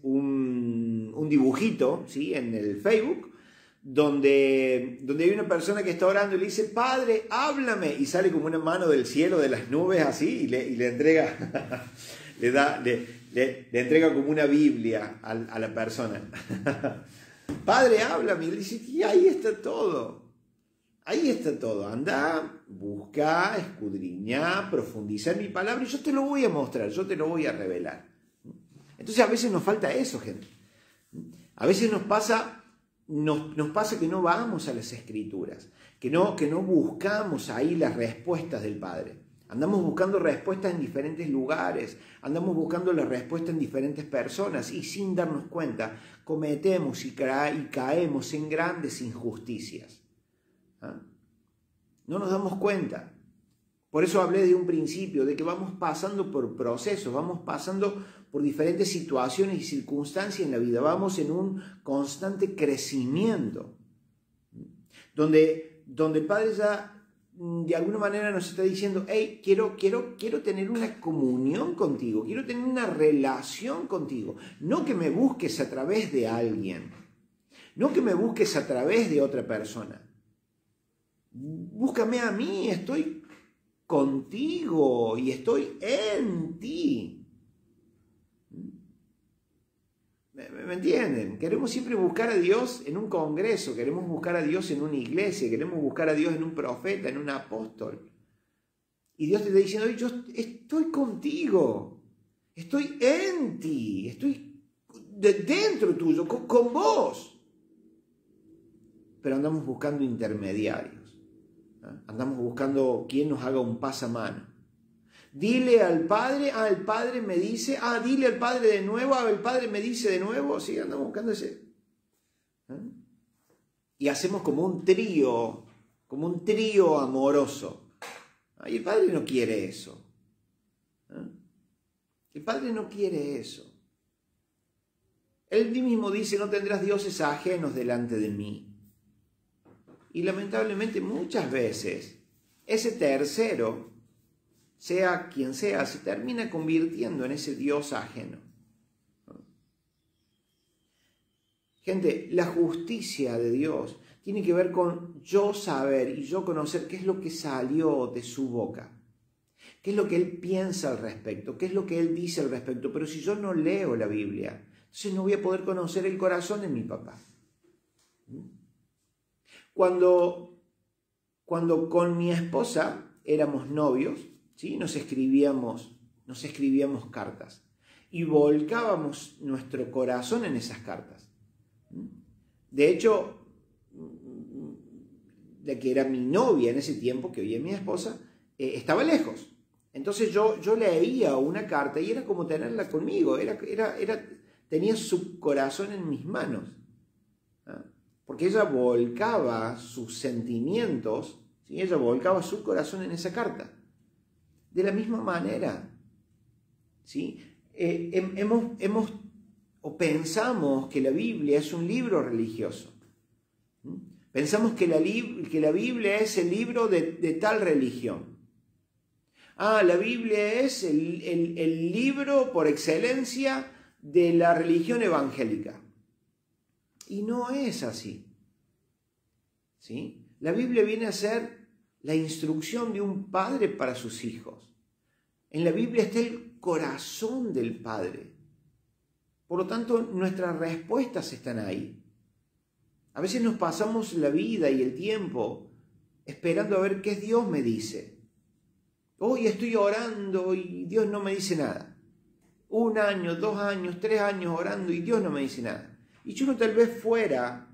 Speaker 1: un dibujito, ¿sí?, en el Facebook, donde hay una persona que está orando y le dice, Padre, háblame, y sale como una mano del cielo, de las nubes, así, y le entrega, le entrega como una Biblia a la persona. Padre, háblame, y le dice, y ahí está todo. Ahí está todo. Anda, busca, escudriñá, profundiza en mi palabra y yo te lo voy a mostrar, yo te lo voy a revelar. Entonces a veces nos falta eso, gente. A veces nos pasa que no vamos a las Escrituras, que no buscamos ahí las respuestas del Padre. Andamos buscando respuestas en diferentes lugares, andamos buscando la respuesta en diferentes personas y sin darnos cuenta cometemos y caemos en grandes injusticias. No nos damos cuenta. Por eso hablé de un principio, de que vamos pasando por procesos, vamos pasando por diferentes situaciones y circunstancias en la vida, vamos en un constante crecimiento. donde el Padre ya de alguna manera nos está diciendo, hey, quiero tener una comunión contigo, quiero tener una relación contigo, no que me busques a través de alguien, no que me busques a través de otra persona. Búscame a mí, estoy contigo y estoy en ti. ¿Me entienden? Queremos siempre buscar a Dios en un congreso, queremos buscar a Dios en una iglesia, queremos buscar a Dios en un profeta, en un apóstol. Y Dios te está diciendo, yo estoy contigo, estoy en ti, estoy dentro tuyo, con vos. Pero andamos buscando intermediarios, ¿no? Andamos buscando quien nos haga un pasamano. Dile al Padre, el Padre me dice, dile al Padre de nuevo, el Padre me dice de nuevo, sí, andamos buscando ese. Y hacemos como un trío amoroso. Y el Padre no quiere eso. El Padre no quiere eso. Él mismo dice, no tendrás dioses ajenos delante de mí. Y lamentablemente muchas veces ese tercero, sea quien sea, se termina convirtiendo en ese Dios ajeno. Gente, la justicia de Dios tiene que ver con yo saber y yo conocer qué es lo que salió de su boca, qué es lo que Él piensa al respecto, qué es lo que Él dice al respecto. Pero si yo no leo la Biblia, entonces no voy a poder conocer el corazón de mi papá. Cuando con mi esposa éramos novios, ¿sí? Nos escribíamos cartas y volcábamos nuestro corazón en esas cartas. De hecho, la que era mi novia en ese tiempo, que hoy es mi esposa, estaba lejos. Entonces yo leía una carta y era como tenerla conmigo, tenía su corazón en mis manos, porque ella volcaba sus sentimientos, ¿sí? Ella volcaba su corazón en esa carta. De la misma manera, ¿sí? Pensamos que la Biblia es un libro religioso. Pensamos que la Biblia es el libro de tal religión. La Biblia es el libro por excelencia de la religión evangélica. Y no es así, ¿sí? La Biblia viene a ser la instrucción de un padre para sus hijos. En la Biblia está el corazón del Padre. Por lo tanto, nuestras respuestas están ahí. A veces nos pasamos la vida y el tiempo esperando a ver qué Dios me dice. Hoy estoy orando y Dios no me dice nada. 1 año, 2 años, 3 años orando y Dios no me dice nada. Y si uno tal vez fuera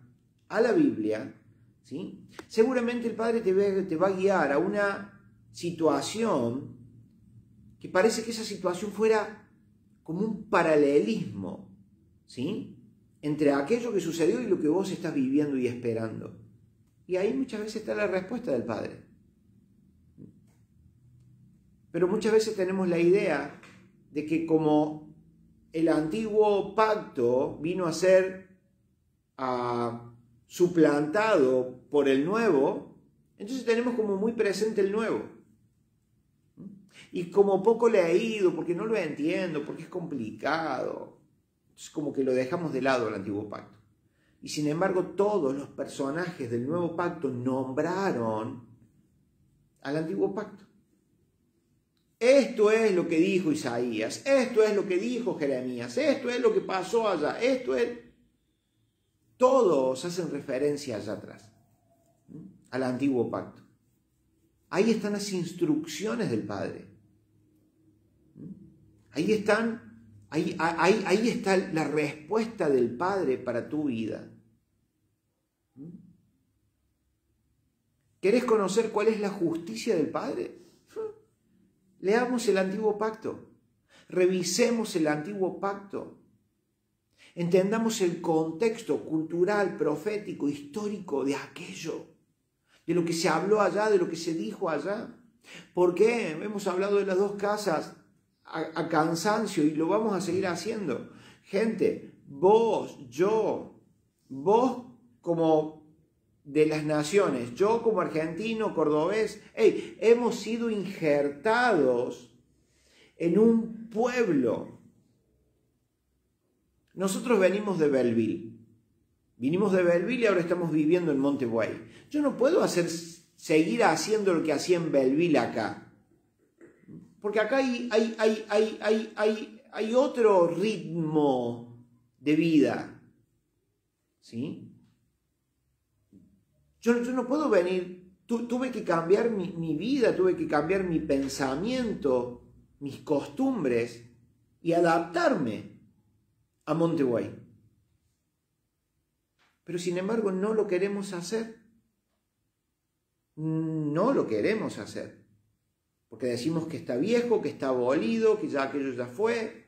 Speaker 1: a la Biblia, ¿sí? Seguramente el Padre te va a guiar a una situación que parece que esa situación fuera como un paralelismo, ¿sí? Entre aquello que sucedió y lo que vos estás viviendo y esperando. Y ahí muchas veces está la respuesta del Padre. Pero muchas veces tenemos la idea de que como el antiguo pacto vino a ser suplantado por el nuevo, entonces tenemos como muy presente el nuevo. Y como poco leído, porque no lo entiendo, porque es complicado, es como que lo dejamos de lado el antiguo pacto. Y sin embargo, todos los personajes del nuevo pacto nombraron al antiguo pacto. Esto es lo que dijo Isaías, esto es lo que dijo Jeremías, esto es lo que pasó allá, esto es... Todos hacen referencia allá atrás, al antiguo pacto. Ahí están las instrucciones del Padre. Ahí está la respuesta del Padre para tu vida. ¿Querés conocer cuál es la justicia del Padre? Leamos el antiguo pacto, revisemos el antiguo pacto, entendamos el contexto cultural, profético, histórico de aquello, de lo que se habló allá, de lo que se dijo allá. ¿Por qué? Hemos hablado de las 2 casas a cansancio y lo vamos a seguir haciendo. Gente, vos como de las naciones, yo como argentino, cordobés, hemos sido injertados en un pueblo. Nosotros venimos de Belleville. Vinimos de Belleville y ahora estamos viviendo en Montevideo. Yo no puedo seguir haciendo lo que hacía en Belleville acá. Porque acá hay otro ritmo de vida. ¿Sí? Yo no puedo venir. Tuve que cambiar mi vida, tuve que cambiar mi pensamiento, mis costumbres y adaptarme a Montevideo. Pero sin embargo no lo queremos hacer. No lo queremos hacer. Porque decimos que está viejo, que está abolido, que ya aquello ya fue.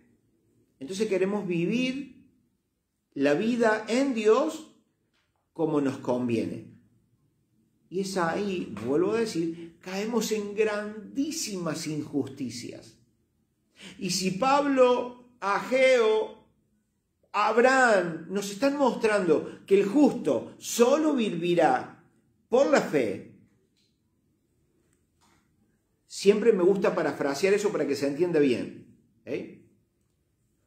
Speaker 1: Entonces queremos vivir la vida en Dios como nos conviene. Y es ahí, vuelvo a decir, caemos en grandísimas injusticias. Y si Pablo, Ageo, Abraham nos están mostrando que el justo solo vivirá por la fe, siempre me gusta parafrasear eso para que se entienda bien.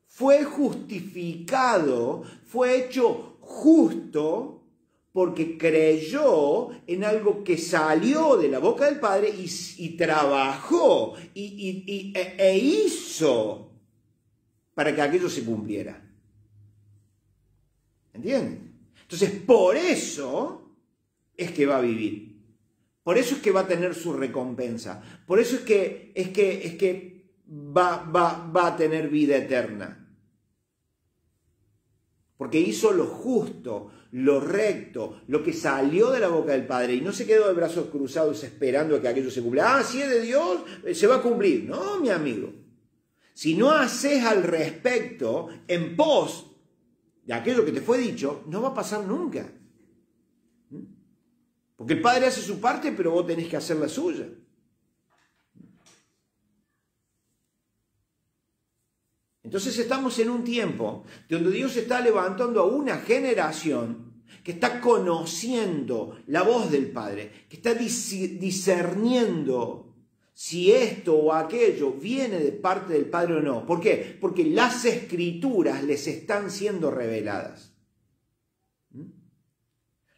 Speaker 1: Fue justificado, fue hecho justo porque creyó en algo que salió de la boca del Padre y trabajó e hizo para que aquello se cumpliera. ¿Entienden? Entonces, por eso es que va a vivir. Por eso es que va a tener su recompensa. Por eso es que va a tener vida eterna. Porque hizo lo justo, lo recto, lo que salió de la boca del Padre y no se quedó de brazos cruzados esperando a que aquello se cumpla. Si es de Dios, se va a cumplir. No, mi amigo. Si no haces al respecto en pos de aquello que te fue dicho, no va a pasar nunca. Porque el Padre hace su parte, pero vos tenés que hacer la suya. Entonces estamos en un tiempo donde Dios está levantando a una generación que está conociendo la voz del Padre, que está discerniendo si esto o aquello viene de parte del Padre o no. ¿Por qué? Porque las Escrituras les están siendo reveladas.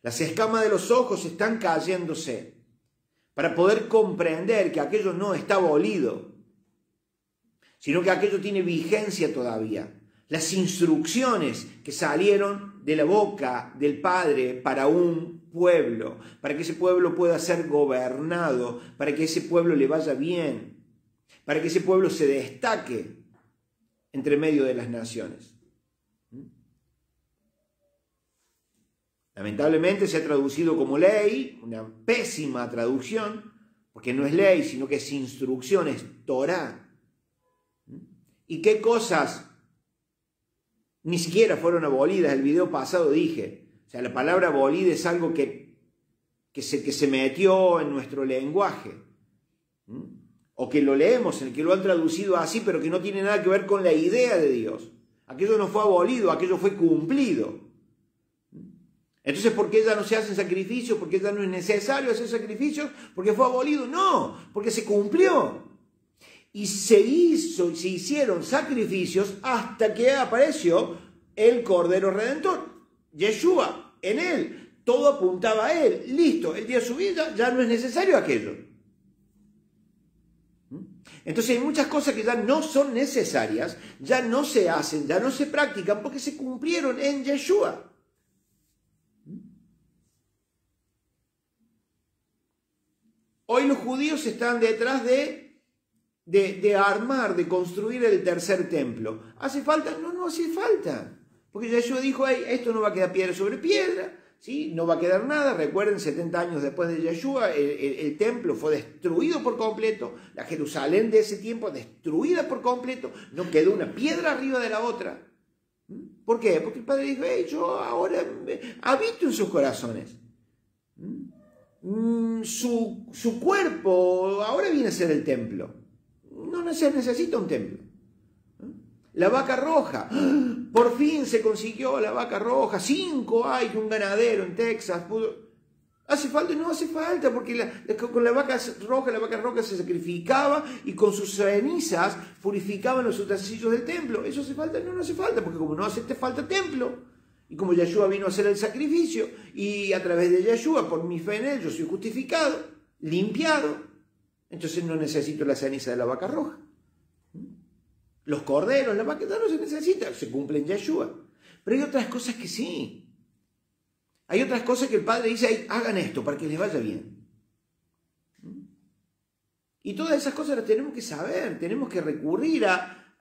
Speaker 1: Las escamas de los ojos están cayéndose para poder comprender que aquello no está abolido, sino que aquello tiene vigencia todavía. Las instrucciones que salieron de la boca del Padre para un pueblo, para que ese pueblo pueda ser gobernado, para que ese pueblo le vaya bien, para que ese pueblo se destaque entre medio de las naciones. Lamentablemente se ha traducido como ley, una pésima traducción, porque no es ley, sino que es instrucción, es Torá. ¿Y qué cosas ni siquiera fueron abolidas? El video pasado dije, o sea, la palabra abolida es algo que se metió en nuestro lenguaje, o que lo leemos, en el que lo han traducido así, pero que no tiene nada que ver con la idea de Dios. Aquello no fue abolido, aquello fue cumplido. Entonces, ¿por qué ya no se hacen sacrificios? ¿Por qué ya no es necesario hacer sacrificios? ¿Porque fue abolido? No, porque se cumplió. Y se hicieron sacrificios hasta que apareció el Cordero Redentor, Yeshua, en él. Todo apuntaba a él. Listo, el día de su vida ya no es necesario aquello. Entonces hay muchas cosas que ya no son necesarias, ya no se hacen, ya no se practican porque se cumplieron en Yeshua. Hoy los judíos están detrás de armar, de construir el tercer templo. ¿Hace falta? No hace falta. Porque Yeshua dijo, esto no va a quedar piedra sobre piedra, ¿sí? No va a quedar nada. Recuerden, 70 años después de Yeshua, el templo fue destruido por completo. La Jerusalén de ese tiempo destruida por completo. No quedó una piedra arriba de la otra. ¿Por qué? Porque el Padre dijo, yo ahora habito en sus corazones. Su cuerpo ahora viene a ser el templo. No se necesita un templo. La vaca roja. Por fin se consiguió la vaca roja. 5 hay que un ganadero en Texas pudo. ¿Hace falta? No hace falta, porque con la vaca roja se sacrificaba y con sus cenizas purificaban los utensilios del templo. ¿Eso hace falta? No, no hace falta, porque como no hace falta templo, y como Yeshua vino a hacer el sacrificio, y a través de Yeshua, por mi fe en él, yo soy justificado, limpiado, entonces no necesito la ceniza de la vaca roja. Los corderos, la vaca no se necesita, se cumple en Yeshua. Pero hay otras cosas que sí. Hay otras cosas que el Padre dice, hagan esto para que les vaya bien. Y todas esas cosas las tenemos que saber, tenemos que recurrir a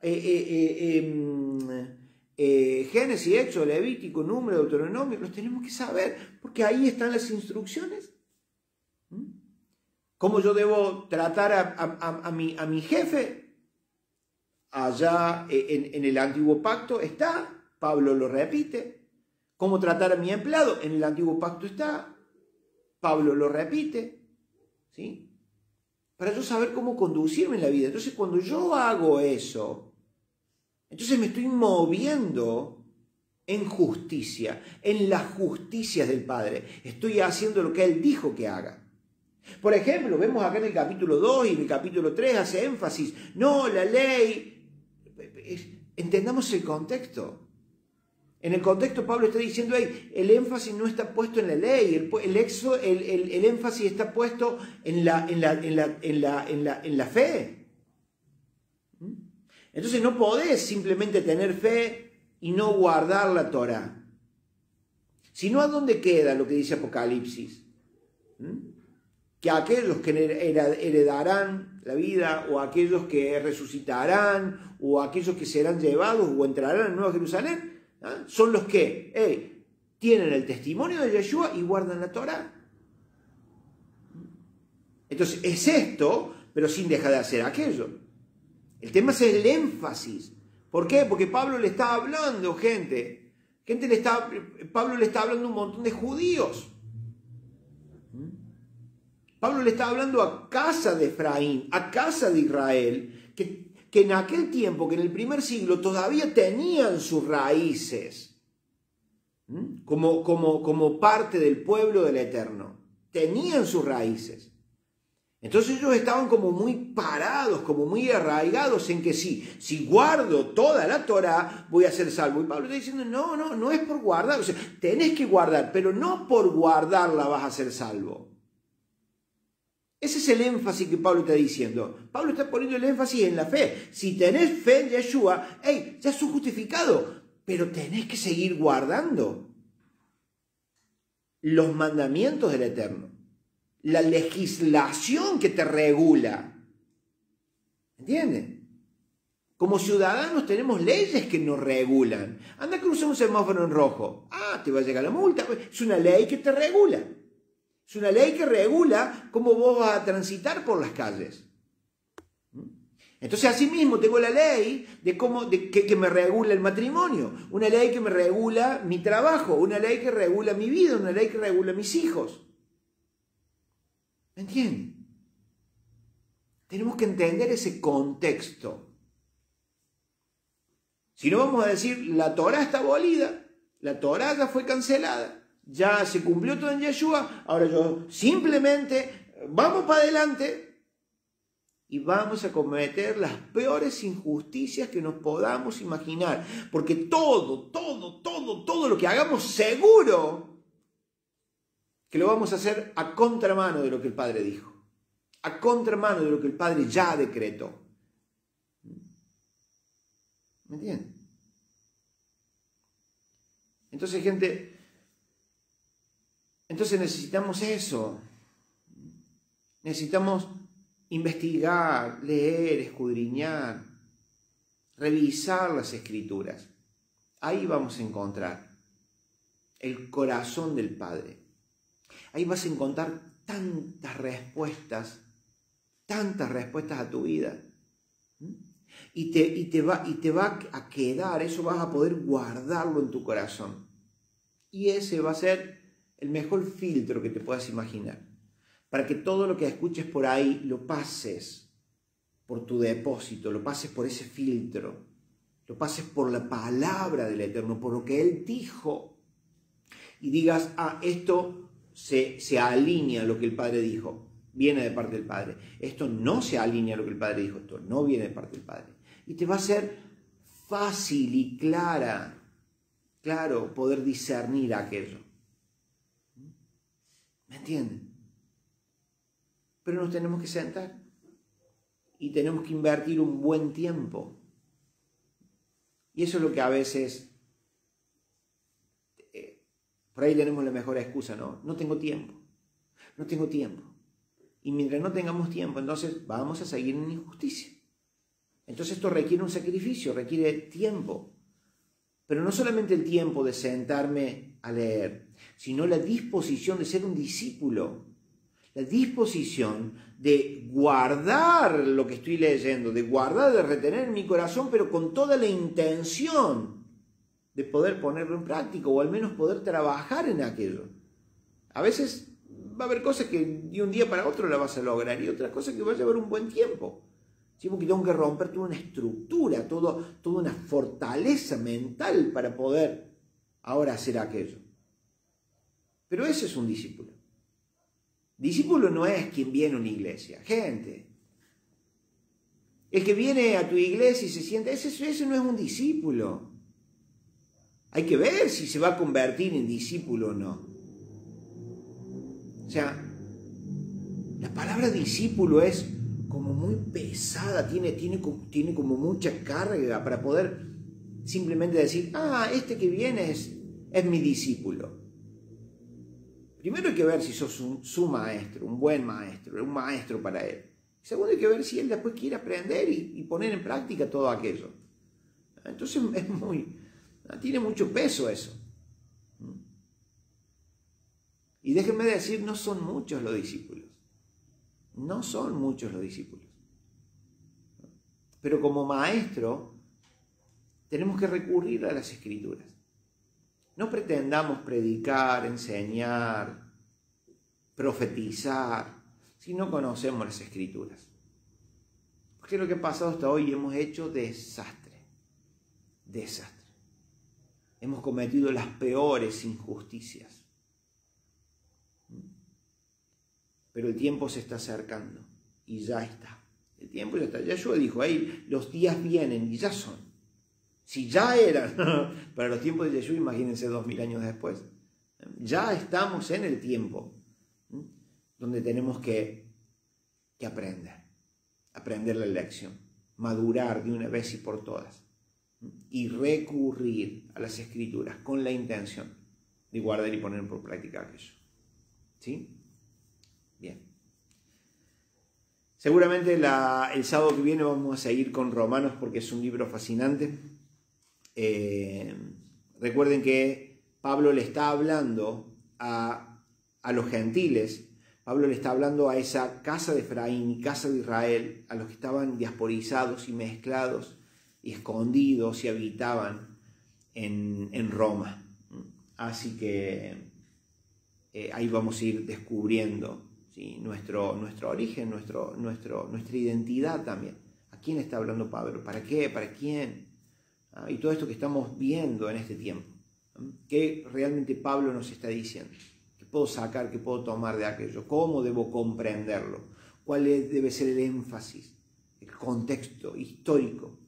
Speaker 1: Génesis, Éxodo, Levítico, Número, Deuteronomio, los tenemos que saber, porque ahí están las instrucciones. ¿Cómo yo debo tratar a mi jefe? Allá en el Antiguo Pacto está, Pablo lo repite. ¿Cómo tratar a mi empleado? En el Antiguo Pacto está, Pablo lo repite, ¿sí? Para yo saber cómo conducirme en la vida. Entonces, cuando yo hago eso, entonces me estoy moviendo en justicia, en las justicias del Padre. Estoy haciendo lo que Él dijo que haga. Por ejemplo, vemos acá en el capítulo 2 y en el capítulo 3 hace énfasis, no, la ley, entendamos el contexto. En el contexto Pablo está diciendo, el énfasis no está puesto en la ley, el énfasis está puesto en la fe. Entonces no podés simplemente tener fe y no guardar la Torá. Sino, ¿a dónde queda lo que dice Apocalipsis? Que aquellos que heredarán la vida, o aquellos que resucitarán, o aquellos que serán llevados o entrarán en Nueva Jerusalén, son los que tienen el testimonio de Yeshua y guardan la Torá. Entonces es esto, pero sin dejar de hacer aquello. El tema es el énfasis. ¿Por qué? Porque Pablo le está hablando, Pablo le está hablando a un montón de judíos. Pablo le está hablando a casa de Efraín, a casa de Israel, que en aquel tiempo, que en el primer siglo todavía tenían sus raíces como parte del pueblo del Eterno. Tenían sus raíces. Entonces ellos estaban como muy parados, como muy arraigados en que si guardo toda la Torá, voy a ser salvo. Y Pablo está diciendo, no es por guardar. O sea, tenés que guardar, pero no por guardarla vas a ser salvo. Ese es el énfasis que Pablo está diciendo. Pablo está poniendo el énfasis en la fe. Si tenés fe en Yeshua, ya sos justificado, pero tenés que seguir guardando los mandamientos del Eterno, la legislación que te regula. ¿Entienden? Como ciudadanos tenemos leyes que nos regulan. Anda a cruzar un semáforo en rojo. Te va a llegar la multa. Es una ley que te regula. Es una ley que regula cómo vos vas a transitar por las calles. Entonces, asimismo, tengo la ley que me regula el matrimonio, una ley que me regula mi trabajo, una ley que regula mi vida, una ley que regula mis hijos. ¿Me entienden? Tenemos que entender ese contexto. Si no, vamos a decir, la Torá está abolida, la Torá ya fue cancelada. Ya se cumplió todo en Yeshua, ahora yo simplemente vamos para adelante y vamos a cometer las peores injusticias que nos podamos imaginar, porque todo lo que hagamos seguro que lo vamos a hacer a contramano de lo que el Padre dijo, a contramano de lo que el Padre ya decretó. ¿Me entienden? Entonces, gente, necesitamos eso. Necesitamos investigar, leer, escudriñar, revisar las Escrituras. Ahí vamos a encontrar el corazón del Padre. Ahí vas a encontrar tantas respuestas a tu vida. Y te va a quedar, eso vas a poder guardarlo en tu corazón. Y ese va a ser el mejor filtro que te puedas imaginar, para que todo lo que escuches por ahí lo pases por tu depósito, lo pases por ese filtro, lo pases por la palabra del Eterno, por lo que Él dijo, y digas, esto se alinea a lo que el Padre dijo, viene de parte del Padre. Esto no se alinea a lo que el Padre dijo, esto no viene de parte del Padre. Y te va a ser fácil y claro poder discernir aquello. ¿Me entienden? Pero nos tenemos que sentar y tenemos que invertir un buen tiempo. Y eso es lo que a veces, por ahí tenemos la mejor excusa, ¿no? No tengo tiempo. Y mientras no tengamos tiempo, entonces vamos a seguir en injusticia. Entonces esto requiere un sacrificio, requiere tiempo. Pero no solamente el tiempo de sentarme a leer, sino la disposición de ser un discípulo. La disposición de guardar lo que estoy leyendo, de guardar, de retener en mi corazón, pero con toda la intención de poder ponerlo en práctica o al menos poder trabajar en aquello. A veces va a haber cosas que de un día para otro la vas a lograr y otras cosas que va a llevar un buen tiempo. ¿Sí? Porque tengo que romper toda una estructura, toda una fortaleza mental para poder ahora hacer aquello. Pero ese es un discípulo. Discípulo no es quien viene a una iglesia. Gente, el que viene a tu iglesia y se siente, ese no es un discípulo. Hay que ver si se va a convertir en discípulo o no. O sea, la palabra discípulo es como muy pesada, tiene como mucha carga para poder simplemente decir, este que viene es mi discípulo. Primero hay que ver si sos su maestro, un buen maestro, un maestro para él. Segundo hay que ver si él después quiere aprender y poner en práctica todo aquello. Entonces tiene mucho peso eso. Y déjenme decir, no son muchos los discípulos. No son muchos los discípulos. Pero como maestro, tenemos que recurrir a las Escrituras. No pretendamos predicar, enseñar, profetizar, si no conocemos las Escrituras. Porque lo que ha pasado hasta hoy hemos hecho desastre. Hemos cometido las peores injusticias. Pero el tiempo se está acercando y ya está. El tiempo ya está. Yeshua dijo, los días vienen y ya son. Si ya eran para los tiempos de Yeshua, imagínense 2000 años después. Ya estamos en el tiempo donde tenemos que aprender la lección, madurar de una vez y por todas y recurrir a las Escrituras con la intención de guardar y poner por práctica aquello. ¿Sí? Bien. Seguramente el sábado que viene vamos a seguir con Romanos porque es un libro fascinante. Recuerden que Pablo le está hablando a los gentiles, Pablo le está hablando a esa casa de Efraín y casa de Israel, a los que estaban diasporizados y mezclados y escondidos y habitaban en Roma. Así que ahí vamos a ir descubriendo, ¿sí? nuestro origen, nuestra identidad también. ¿A quién está hablando Pablo? ¿Para qué? ¿Para quién? Y todo esto que estamos viendo en este tiempo. ¿Qué realmente Pablo nos está diciendo? ¿Qué puedo sacar, qué puedo tomar de aquello? ¿Cómo debo comprenderlo? ¿Cuál debe ser el énfasis? El contexto histórico.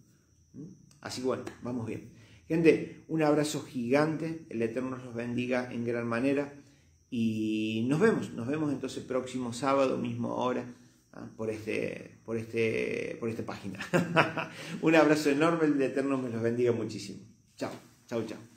Speaker 1: Así que bueno, vamos bien. Gente, un abrazo gigante. El Eterno nos los bendiga en gran manera. Y nos vemos entonces próximo sábado, misma hora, por esta página. Un abrazo enorme, el Eterno me los bendiga muchísimo. Chao, chao, chao.